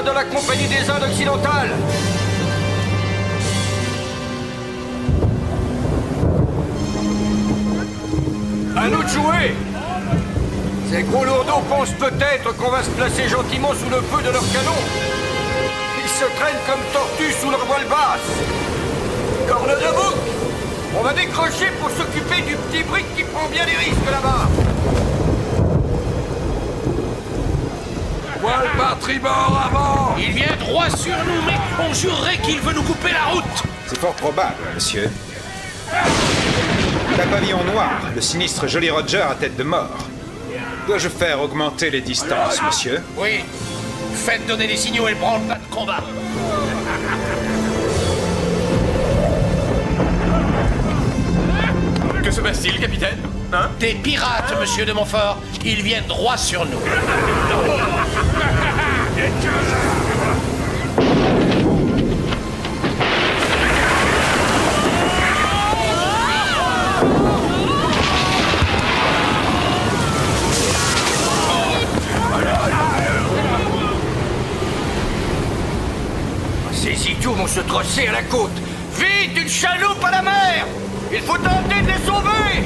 dans la Compagnie des Indes occidentales. À nous de jouer. Ces gros lourdeaux pensent peut-être qu'on va se placer gentiment sous le feu de leurs canons. Ils se traînent comme tortues sous leur voile basse. Corne de bouc. On va décrocher pour s'occuper du petit brick qui prend bien des risques là-bas. Voile par tribord avant. Il vient droit sur nous, mais on jurerait qu'il veut nous couper la route. C'est fort probable, monsieur. La pavillon noir, le sinistre Jolly Roger à tête de mort. Dois-je faire augmenter les distances, monsieur? Oui. Faites donner des signaux et le branle-bas de combat. Que se passe-t-il, capitaine? Hein? Des pirates, monsieur de Montfort. Ils viennent droit sur nous. Ces idiots vont se trosser à la côte. Vite, une chaloupe à la mer. Il faut tenter de les sauver.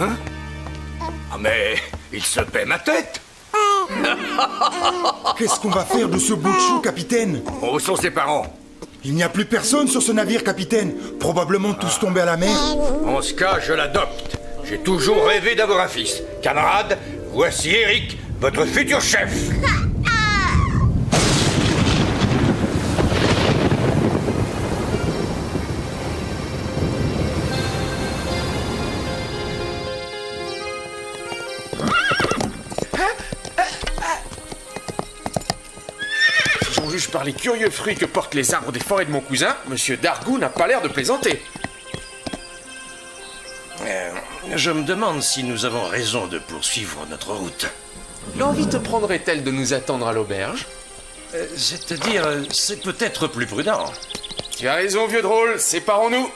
Hein? Ah mais il se paie ma tête. Qu'est-ce qu'on va faire de ce bout de chou, capitaine? Où sont ses parents? Il n'y a plus personne sur ce navire, capitaine. Probablement tous tombés à la mer. En ce cas, je l'adopte. J'ai toujours rêvé d'avoir un fils. Camarade, voici Eric, votre futur chef. Si j'en juge par les curieux fruits que portent les arbres des forêts de mon cousin, Monsieur Dargou n'a pas l'air de plaisanter. Je me demande si nous avons raison de poursuivre notre route. L'envie te prendrait-elle de nous attendre à l'auberge? C'est-à-dire, c'est peut-être plus prudent. Tu as raison, vieux drôle, séparons-nous.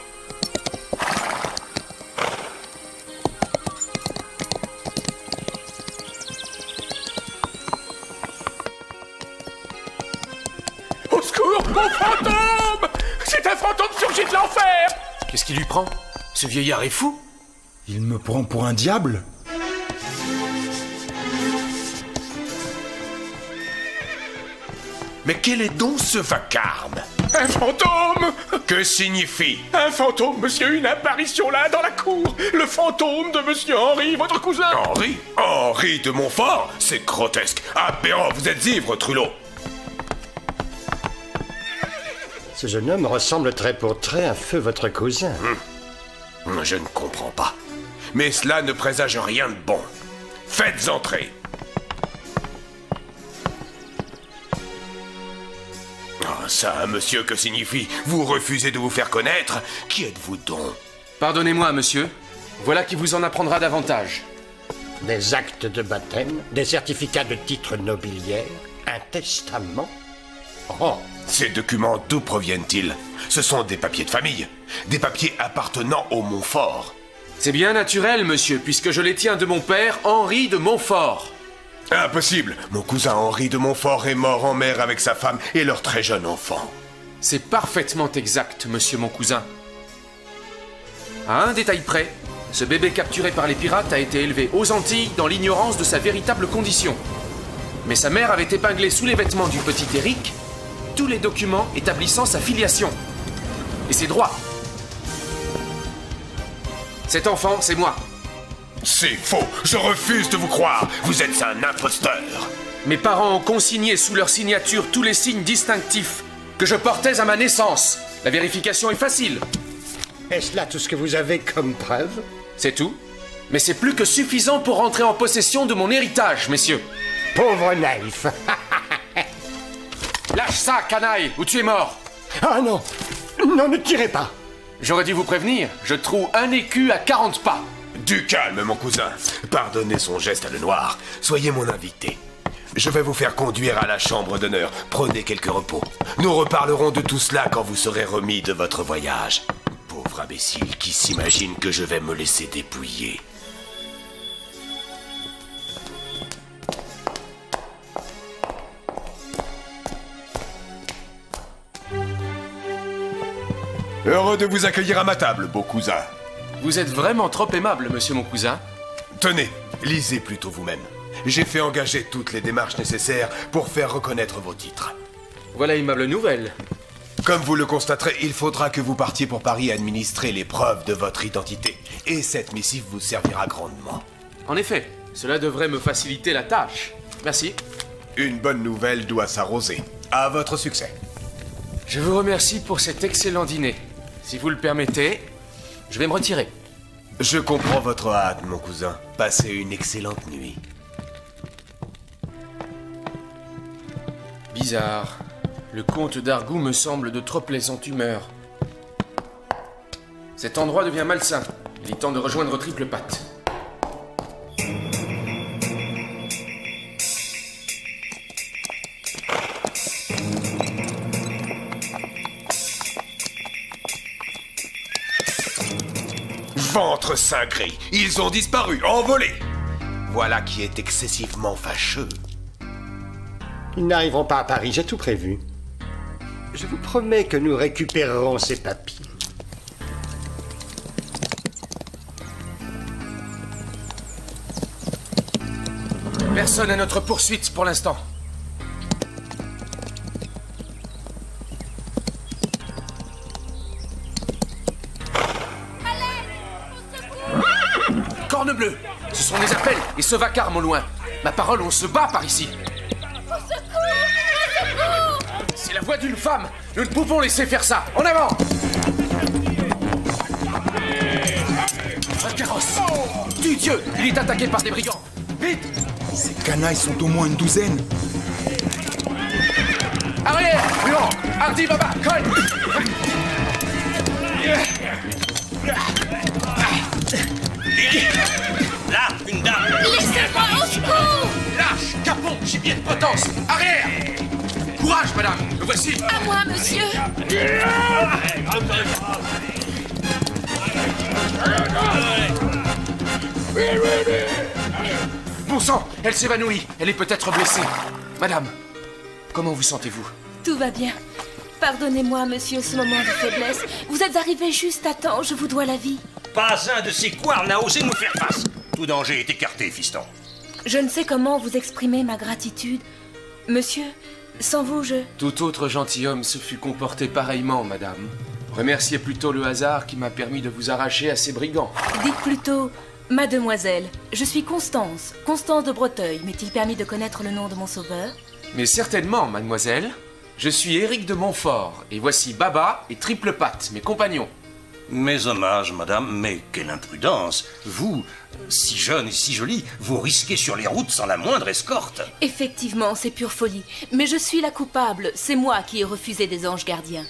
Au secours, mon fantôme! C'est un fantôme surgi de l'enfer! Qu'est-ce qui lui prend? Ce vieillard est fou? Il me prend pour un diable? Mais quel est donc ce vacarme? Un fantôme! Que signifie? Un fantôme, monsieur, une apparition là, dans la cour! Le fantôme de monsieur Henri, votre cousin! Henri? Henri de Montfort? C'est grotesque! Aberrant, vous êtes ivre, Trulot! Ce jeune homme ressemble trait pour trait à feu votre cousin. Je ne comprends pas. Mais cela ne présage rien de bon. Faites entrer! Ah, ça, monsieur, que signifie? Vous refusez de vous faire connaître? Qui êtes-vous donc? Pardonnez-moi, monsieur. Voilà qui vous en apprendra davantage. Des actes de baptême, des certificats de titres nobiliaires, un testament. Oh, Ces documents, d'où proviennent-ils? Ce sont des papiers de famille. Des papiers appartenant au Montfort. C'est bien naturel, monsieur, puisque je les tiens de mon père, Henri de Montfort. Impossible! Mon cousin Henri de Montfort est mort en mer avec sa femme et leur très jeune enfant. C'est parfaitement exact, monsieur mon cousin. À un détail près, ce bébé capturé par les pirates a été élevé aux Antilles dans l'ignorance de sa véritable condition. Mais sa mère avait épinglé sous les vêtements du petit Eric tous les documents établissant sa filiation et ses droits. Cet enfant, c'est moi. C'est faux! Je refuse de vous croire! Vous êtes un imposteur! Mes parents ont consigné sous leur signature tous les signes distinctifs que je portais à ma naissance. La vérification est facile. est-ce là tout ce que vous avez comme preuve? C'est tout. Mais c'est plus que suffisant pour rentrer en possession de mon héritage, messieurs. Pauvre naïf. Lâche ça, canaille, ou tu es mort. Ah non! Non, ne tirez pas! J'aurais dû vous prévenir, je trouve un écu à 40 pas. Du calme, mon cousin. Pardonnez son geste à le noir. Soyez mon invité. Je vais vous faire conduire à la chambre d'honneur. Prenez quelques repos. Nous reparlerons de tout cela quand vous serez remis de votre voyage. Pauvre imbécile qui s'imagine que je vais me laisser dépouiller. Heureux de vous accueillir à ma table, beau cousin. Vous êtes vraiment trop aimable, monsieur mon cousin. Tenez, lisez plutôt vous-même. J'ai fait engager toutes les démarches nécessaires pour faire reconnaître vos titres. Voilà aimable nouvelle. Comme vous le constaterez, il faudra que vous partiez pour Paris administrer les preuves de votre identité. Et cette missive vous servira grandement. En effet, cela devrait me faciliter la tâche. Merci. Une bonne nouvelle doit s'arroser. À votre succès. Je vous remercie pour cet excellent dîner. Si vous le permettez, je vais me retirer. Je comprends votre hâte, mon cousin. Passez une excellente nuit. Bizarre. Le comte d'Argout me semble de trop plaisante humeur. Cet endroit devient malsain. Il est temps de rejoindre Triple Patte. Ventre cingré, ils ont disparu, envolés. Voilà qui est excessivement fâcheux. Ils n'arriveront pas à Paris, j'ai tout prévu. Je vous promets que nous récupérerons ces papiers. Personne à notre poursuite pour l'instant. Cornebleu, ce sont des appels et ce vacarme au loin. Ma parole, on se bat par ici. C'est la voix d'une femme. Nous ne pouvons laisser faire ça. En avant! Un carrosse. Du Dieu, il est attaqué par des brigands. Vite! Ces canailles sont au moins une douzaine. Arrière! Huron! Hardy, Baba! Colle! Là, une dame. Laissez-moi au secours! Lâche! Capon! Gibier de potence! Arrière! Courage, madame! Le voici! À moi, monsieur! Bon sang! Elle s'évanouit! Elle est peut-être blessée! Madame, comment vous sentez-vous? Tout va bien. Pardonnez-moi, monsieur, ce moment de faiblesse. Vous êtes arrivé juste à temps, je vous dois la vie. Pas un de ces couards n'a osé nous faire face. Tout danger est écarté, fiston. Je ne sais comment vous exprimer ma gratitude. Monsieur, sans vous, je... Tout autre gentilhomme se fût comporté pareillement, madame. Remerciez plutôt le hasard qui m'a permis de vous arracher à ces brigands. Dites plutôt, mademoiselle, je suis Constance, Constance de Breteuil. M'est-il permis de connaître le nom de mon sauveur? Mais certainement, mademoiselle. Je suis Éric de Montfort, et voici Baba et Triple Patte, mes compagnons. Mes hommages, madame, mais quelle imprudence. Vous, si jeune et si jolie, vous risquez sur les routes sans la moindre escorte. Effectivement, c'est pure folie. Mais je suis la coupable, c'est moi qui ai refusé des anges gardiens.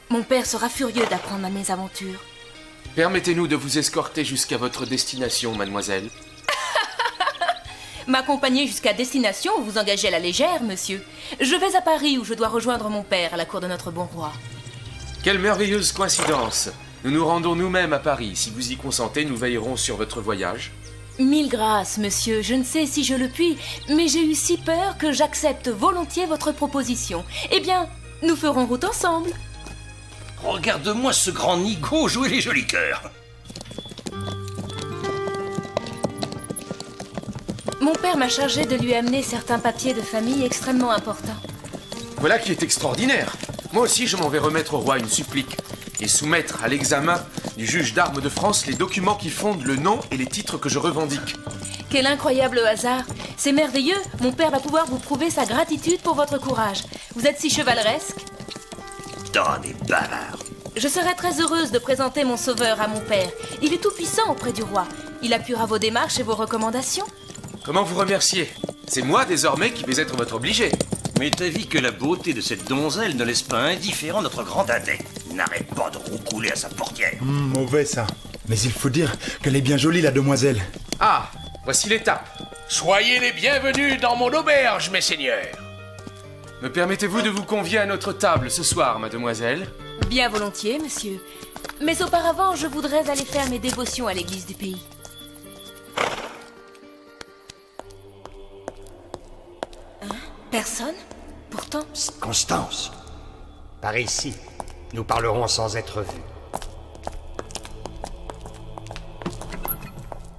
Mon père sera furieux d'apprendre ma mésaventure. Permettez-nous de vous escorter jusqu'à votre destination, mademoiselle. M'accompagner jusqu'à destination ou vous engager à la légère, monsieur? Je vais à Paris où je dois rejoindre mon père à la cour de notre bon roi. Quelle merveilleuse coïncidence! Nous nous rendons nous-mêmes à Paris. Si vous y consentez, nous veillerons sur votre voyage. Mille grâces, monsieur. Je ne sais si je le puis, mais j'ai eu si peur que j'accepte volontiers votre proposition. Eh bien, nous ferons route ensemble. Regarde-moi ce grand nigaud jouer les jolis cœurs. Mon père m'a chargé de lui amener certains papiers de famille extrêmement importants. Voilà qui est extraordinaire. Moi aussi, je m'en vais remettre au roi une supplique et soumettre à l'examen du juge d'armes de France les documents qui fondent le nom et les titres que je revendique. Quel incroyable hasard! C'est merveilleux, mon père va pouvoir vous prouver sa gratitude pour votre courage. Vous êtes si chevaleresque. Dans des bavards. Je serais très heureuse de présenter mon sauveur à mon père. Il est tout puissant auprès du roi. Il appuiera vos démarches et vos recommandations. Comment vous remercier? C'est moi désormais qui vais être votre obligé. Mais t'as vu que la beauté de cette donzelle ne laisse pas indifférent notre grand adepte. n'arrête pas de roucouler à sa portière. Mauvais ça. Mais il faut dire qu'elle est bien jolie, la demoiselle. Ah, voici l'étape. Soyez les bienvenus dans mon auberge, mes seigneurs. Me permettez-vous de vous convier à notre table ce soir, mademoiselle? Bien volontiers, monsieur. Mais auparavant, je voudrais aller faire mes dévotions à l'église du pays. Hein? Personne? Pourtant... Constance, par ici, nous parlerons sans être vus.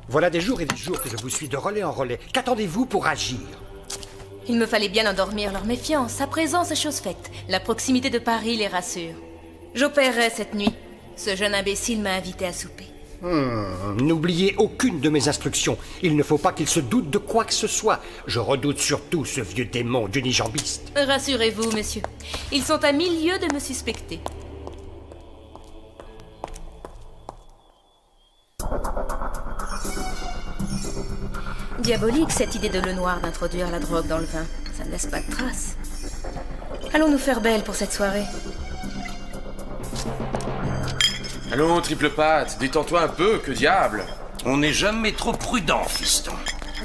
Voilà des jours et des jours que je vous suis de relais en relais. Qu'attendez-vous pour agir? Il me fallait bien endormir leur méfiance. À présent, c'est chose faite. La proximité de Paris les rassure. J'opérerai cette nuit. Ce jeune imbécile m'a invité à souper. N'oubliez aucune de mes instructions. Il ne faut pas qu'il se doute de quoi que ce soit. Je redoute surtout ce vieux démon d'unijambiste. Rassurez-vous, monsieur. Ils sont à 1000 lieues de me suspecter. Diabolique, cette idée de Lenoir d'introduire la drogue dans le vin. Ça ne laisse pas de traces. Allons nous faire belle pour cette soirée. Allons, triple patte, détends-toi un peu, que diable! On n'est jamais trop prudent, fiston.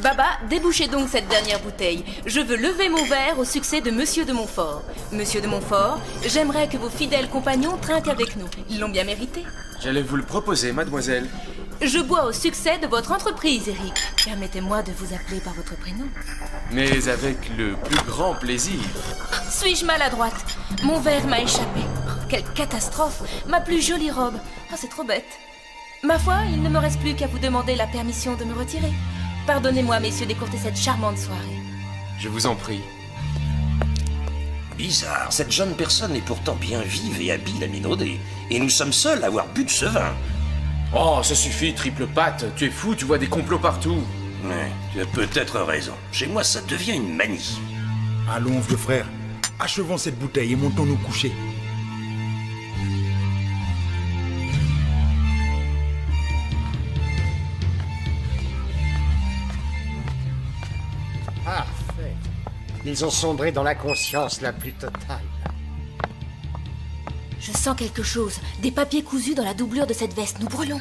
Baba, débouchez donc cette dernière bouteille. Je veux lever mon verre au succès de Monsieur de Montfort. Monsieur de Montfort, j'aimerais que vos fidèles compagnons trinquent avec nous. Ils l'ont bien mérité. J'allais vous le proposer, mademoiselle. Je bois au succès de votre entreprise, Eric. Permettez-moi de vous appeler par votre prénom. Mais avec le plus grand plaisir. Suis-je maladroite? Mon verre m'a échappé. Quelle catastrophe! Ma plus jolie robe. Oh, c'est trop bête. Ma foi, il ne me reste plus qu'à vous demander la permission de me retirer. Pardonnez-moi, messieurs, d'écourter cette charmante soirée. Je vous en prie. Bizarre, cette jeune personne est pourtant bien vive et habile à minauder. Et nous sommes seuls à avoir bu de ce vin. Oh, ça suffit, triple patte. Tu es fou, tu vois des complots partout. Mais tu as peut-être raison. Chez moi, ça devient une manie. Allons, vieux frère. Achevons cette bouteille et montons nous coucher. Parfait. Ils ont sombré dans l'inconscience la plus totale. Je sens quelque chose. Des papiers cousus dans la doublure de cette veste. Nous brûlons.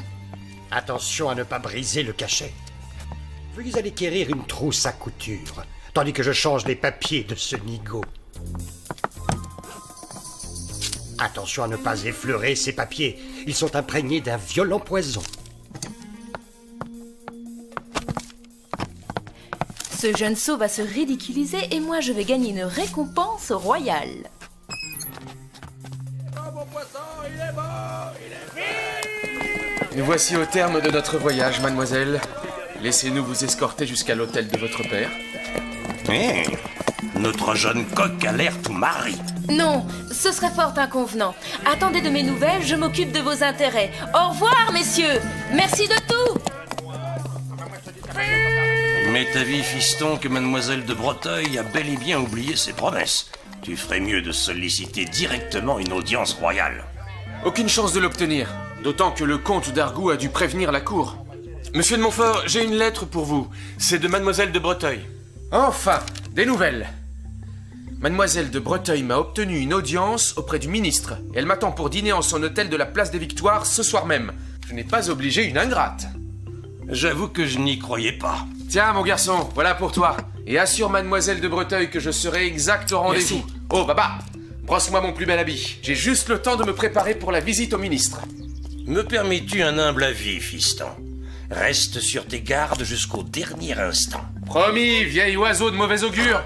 Attention à ne pas briser le cachet. Veuillez aller quérir une trousse à couture, tandis que je change les papiers de ce nigaud. Attention à ne pas effleurer ces papiers. Ils sont imprégnés d'un violent poison. Ce jeune sot va se ridiculiser et moi je vais gagner une récompense royale. Nous voici au terme de notre voyage, mademoiselle. Laissez-nous vous escorter jusqu'à l'hôtel de votre père. Notre jeune coq a l'air tout mari. Non, ce serait fort inconvenant. Attendez de mes nouvelles, je m'occupe de vos intérêts. Au revoir, messieurs. Merci de tout. Mais t'avis, fiston, que mademoiselle de Breteuil a bel et bien oublié ses promesses. Tu ferais mieux de solliciter directement une audience royale. Aucune chance de l'obtenir, d'autant que le comte d'Argout a dû prévenir la cour. Monsieur de Montfort, j'ai une lettre pour vous. C'est de mademoiselle de Breteuil. Enfin, des nouvelles. Mademoiselle de Breteuil m'a obtenu une audience auprès du ministre. Et elle m'attend pour dîner en son hôtel de la place des Victoires ce soir même. Je n'ai pas obligé une ingrate. J'avoue que je n'y croyais pas. Tiens, mon garçon, voilà pour toi. Et assure mademoiselle de Breteuil que je serai exact au rendez-vous. Merci. Oh, Baba, brosse-moi mon plus bel habit. J'ai juste le temps de me préparer pour la visite au ministre. Me permets-tu un humble avis, fiston? Reste sur tes gardes jusqu'au dernier instant. Promis, vieil oiseau de mauvais augure.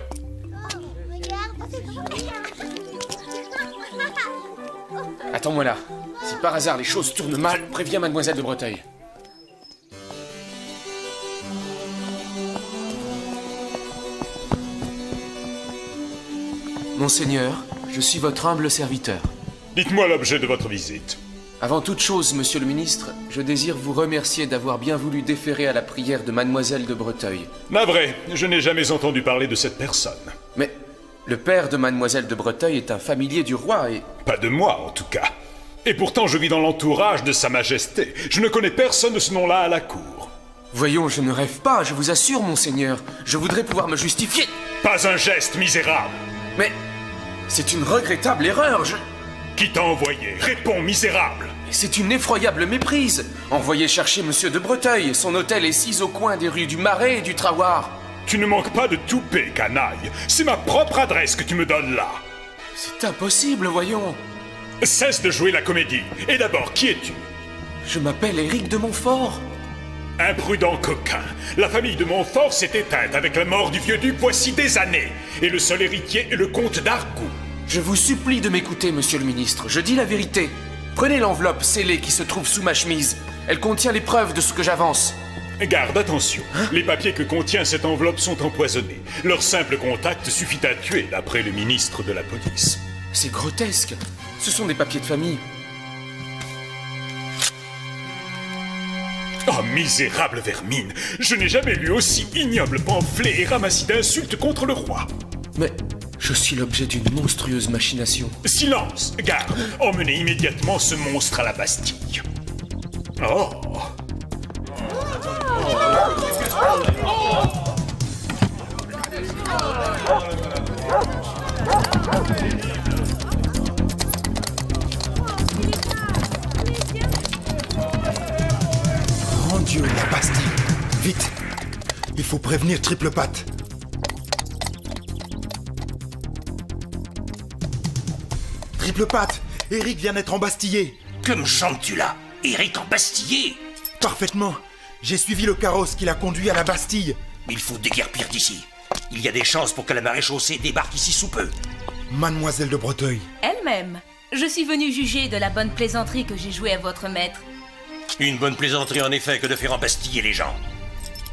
Attends-moi là. Si par hasard les choses tournent mal, préviens mademoiselle de Breteuil. Monseigneur, je suis votre humble serviteur. Dites-moi l'objet de votre visite. Avant toute chose, monsieur le ministre, je désire vous remercier d'avoir bien voulu déférer à la prière de mademoiselle de Breteuil. Navré, je n'ai jamais entendu parler de cette personne. Mais le père de mademoiselle de Breteuil est un familier du roi et... Pas de moi, en tout cas. Et pourtant, je vis dans l'entourage de Sa Majesté. Je ne connais personne de ce nom-là à la cour. Voyons, je ne rêve pas, je vous assure, monseigneur. Je voudrais pouvoir me justifier. Pas un geste, misérable! Mais c'est une regrettable erreur, Qui t'a envoyé? Réponds, misérable! C'est une effroyable méprise. Envoyez chercher Monsieur de Breteuil. Son hôtel est 6 au coin des rues du Marais et du Trahoir. Tu ne manques pas de toupet, canaille. C'est ma propre adresse que tu me donnes là. C'est impossible, voyons. Cesse de jouer la comédie. Et d'abord, qui es-tu? Je m'appelle Éric de Montfort. Imprudent coquin. La famille de Montfort s'est éteinte avec la mort du vieux duc voici des années. Et le seul héritier est le comte d'Argout. Je vous supplie de m'écouter, monsieur le ministre. Je dis la vérité. Prenez l'enveloppe scellée qui se trouve sous ma chemise. Elle contient les preuves de ce que j'avance. Garde, attention. Les papiers que contient cette enveloppe sont empoisonnés. Leur simple contact suffit à tuer, d'après le ministre de la police. C'est grotesque. Ce sont des papiers de famille. Oh, misérable vermine! Je n'ai jamais lu aussi ignoble pamphlet et ramassis d'insultes contre le roi. Mais je suis l'objet d'une monstrueuse machination. Silence! Garde! Emmenez immédiatement ce monstre à la Bastille. Oh! Mon Dieu, la Bastille! Vite! Il faut prévenir Triple Patte. Triple Patte! Éric vient d'être embastillé! Que me chantes-tu là? Éric embastillé? Parfaitement! J'ai suivi le carrosse qui l'a conduit à la Bastille. Il faut déguerpir d'ici. Il y a des chances pour que la maréchaussée débarque ici sous peu. Mademoiselle de Breteuil. Elle-même. Je suis venue juger de la bonne plaisanterie que j'ai jouée à votre maître. Une bonne plaisanterie en effet que de faire embastiller les gens.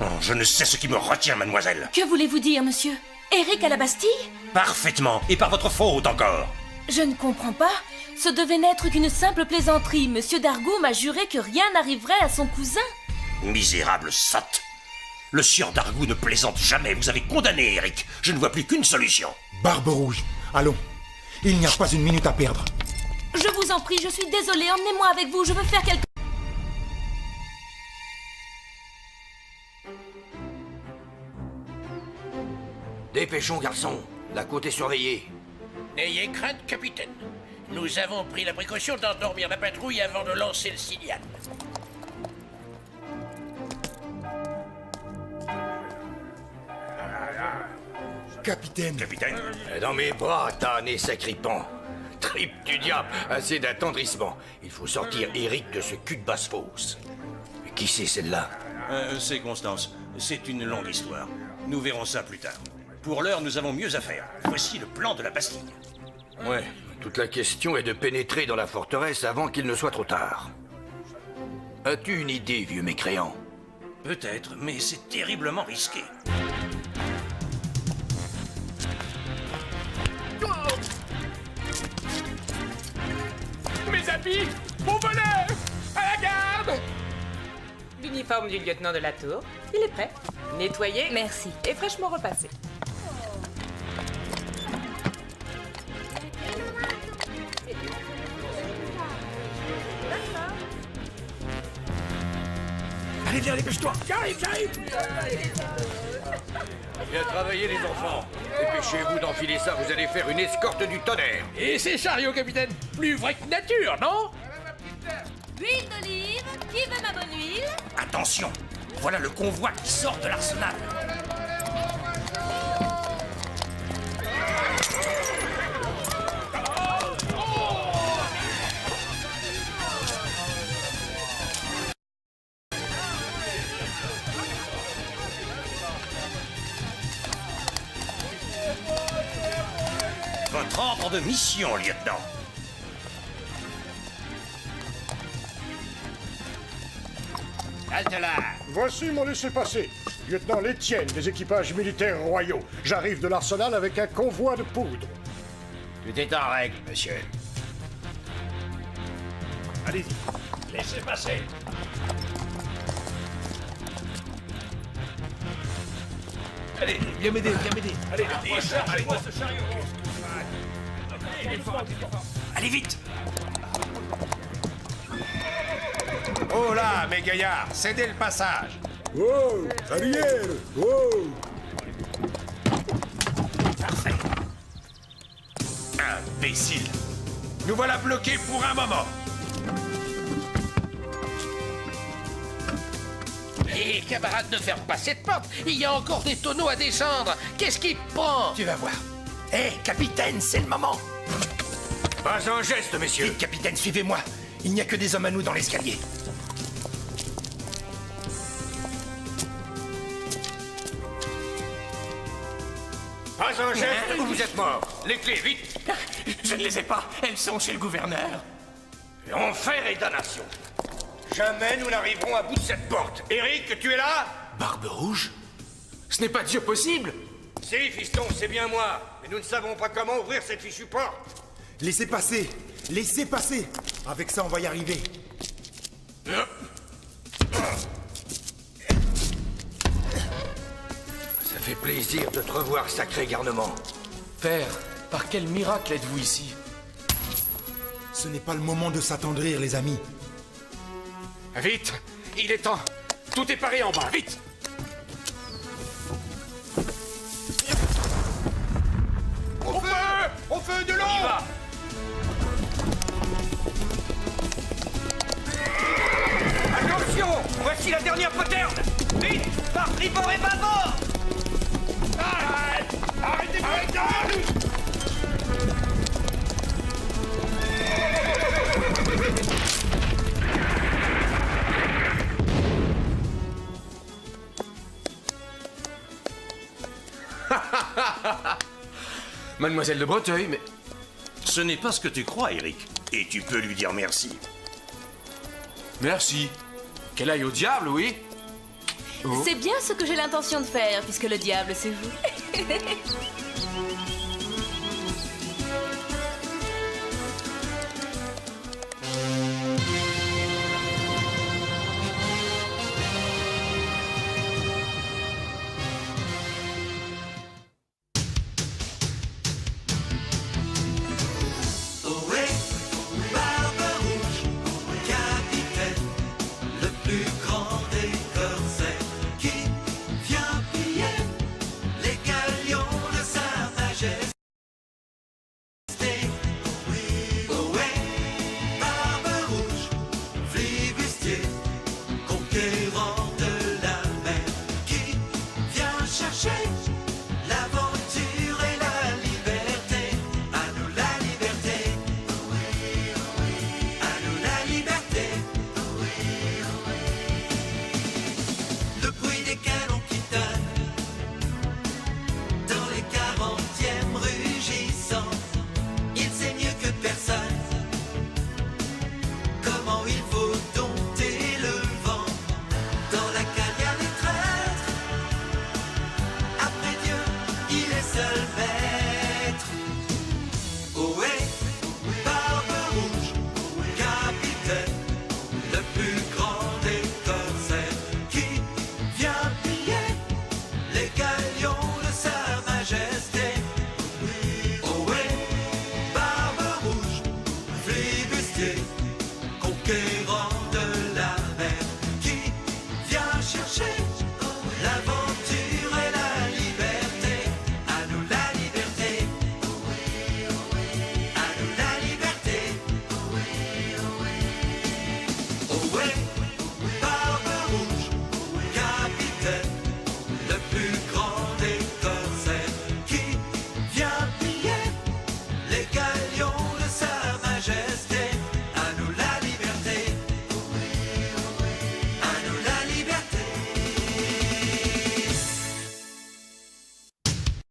Oh, je ne sais ce qui me retient, mademoiselle. Que voulez-vous dire, monsieur? Éric à la Bastille? Parfaitement, et par votre faute encore. Je ne comprends pas. Ce devait n'être qu'une simple plaisanterie. Monsieur d'Argout m'a juré que rien n'arriverait à son cousin. Misérable sotte. Le sieur d'Argout ne plaisante jamais. Vous avez condamné Éric. Je ne vois plus qu'une solution. Barbe Rouge, allons. Il n'y a pas une minute à perdre. Je vous en prie, je suis désolée. Emmenez-moi avec vous. Je veux faire quelque... Dépêchons, garçon. La côte est surveillée. N'ayez crainte, capitaine. Nous avons pris la précaution d'endormir la patrouille avant de lancer le signal. Capitaine. Capitaine? Dans mes bras, t'as un nez sacripant. Tripe du diable, assez d'attendrissement. Il faut sortir Éric de ce cul de basse-fosse. Qui c'est celle-là? C'est Constance. C'est une longue histoire. Nous verrons ça plus tard. Pour l'heure, nous avons mieux à faire. Voici le plan de la Bastille. Ouais, toute la question est de pénétrer dans la forteresse avant qu'il ne soit trop tard. As-tu une idée, vieux mécréant? Peut-être, mais c'est terriblement risqué. Mes habits! Mon volet! À la garde! L'uniforme du lieutenant de la tour, il est prêt. Nettoyé Merci. et fraîchement repassé. Allez, viens, dépêche-toi! J'arrive! Bien travaillé, les enfants. Dépêchez-vous d'enfiler ça, vous allez faire une escorte du tonnerre. Et ces chariots, capitaine, plus vrai que nature, non? Huile d'olive. Qui veut ma bonne huile? Attention! Voilà le convoi qui sort de l'arsenal. Votre ordre de mission, lieutenant. Halte là! Voici mon laissez-passer. Lieutenant Létienne des équipages militaires royaux. J'arrive de l'arsenal avec un convoi de poudre. Tout est en règle, monsieur. Allez-y, laissez passer. Allez, viens m'aider. Allez, allez-moi ce chariot. Allez vite! Oh là, mes gaillards, cédez le passage. Oh, arrière. Oh. Parfait. Imbécile! Nous voilà bloqués pour un moment. Hé, camarade, ne ferme pas cette porte. Il y a encore des tonneaux à descendre. Qu'est-ce qui te prend? Tu vas voir. Hé, capitaine, c'est le moment. Pas un geste, messieurs. Vite, capitaine, suivez-moi. Il n'y a que des hommes à nous dans l'escalier. Pas un geste ou vous êtes morts. Les clés, vite. Je ne les ai pas. Elles sont chez le gouverneur. Enfer et damnation. Jamais nous n'arriverons à bout de cette porte. Eric, tu es là? Barbe Rouge? Ce n'est pas Dieu possible! Si, fiston, c'est bien moi. Mais nous ne savons pas comment ouvrir cette fichue porte. Laissez passer. Laissez passer. Avec ça, on va y arriver. Ça fait plaisir de te revoir, sacré garnement. Père, par quel miracle êtes-vous ici? Ce n'est pas le moment de s'attendrir, les amis. Vite! Il est temps! Tout est paré en bas, vite! Au feu! Au feu de l'eau! On y va! Attention! Voici la dernière poterne! Vite! Par tribord et bâbord! Arrête! Arrêtez de Mademoiselle de Breteuil, mais... Ce n'est pas ce que tu crois, Eric. Et tu peux lui dire merci. Merci. Qu'elle aille au diable, oui. Oh. C'est bien ce que j'ai l'intention de faire, puisque le diable, c'est vous.